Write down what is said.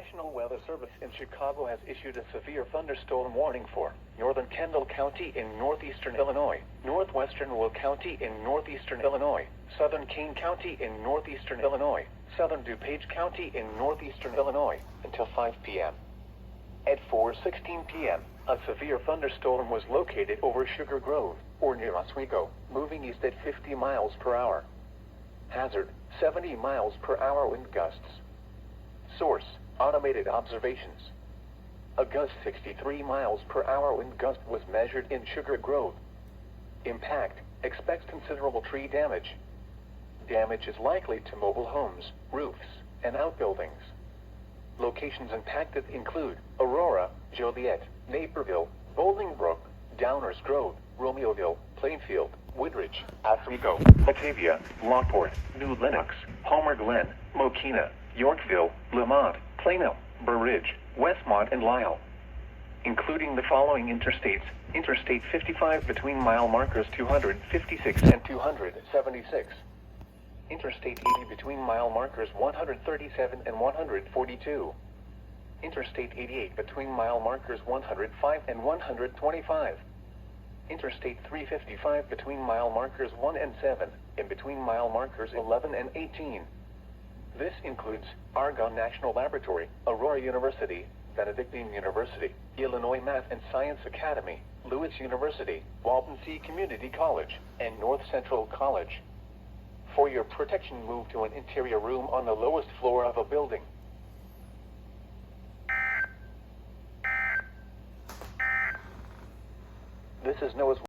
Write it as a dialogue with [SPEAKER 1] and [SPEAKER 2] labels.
[SPEAKER 1] National Weather Service in Chicago has issued a severe thunderstorm warning for northern Kendall County in northeastern Illinois, northwestern Will County in northeastern Illinois, southern Kane County in northeastern Illinois, southern DuPage County in northeastern Illinois, until 5 p.m. At 4:16 p.m., a severe thunderstorm was located over Sugar Grove, or near Oswego, moving east at 50 miles per hour. Hazard, 70 miles per hour wind gusts. Source, automated observations. A gust 63 miles per hour wind gust was measured in Sugar Grove. Impact, expects considerable tree damage. Damage is likely to mobile homes, roofs, and outbuildings. Locations impacted include Aurora, Joliet, Naperville, Bolingbrook, Downers Grove, Romeoville, Plainfield, Woodridge, Oswego, Batavia, Lockport, New Lenox, Palmer Glen, Mokina, Yorkville, Lemont, Plano, Burr Ridge, Westmont, and Lisle. Including the following interstates: Interstate 55 between mile markers 256 and 276. Interstate 80 between mile markers 137 and 142. Interstate 88 between mile markers 105 and 125. Interstate 355 between mile markers 1 and 7, and between mile markers 11 and 18. This includes Argonne National Laboratory, Aurora University, Benedictine University, Illinois Math and Science Academy, Lewis University, Walton C. Community College, and North Central College. For your protection, move to an interior room on the lowest floor of a building. This is NOAA's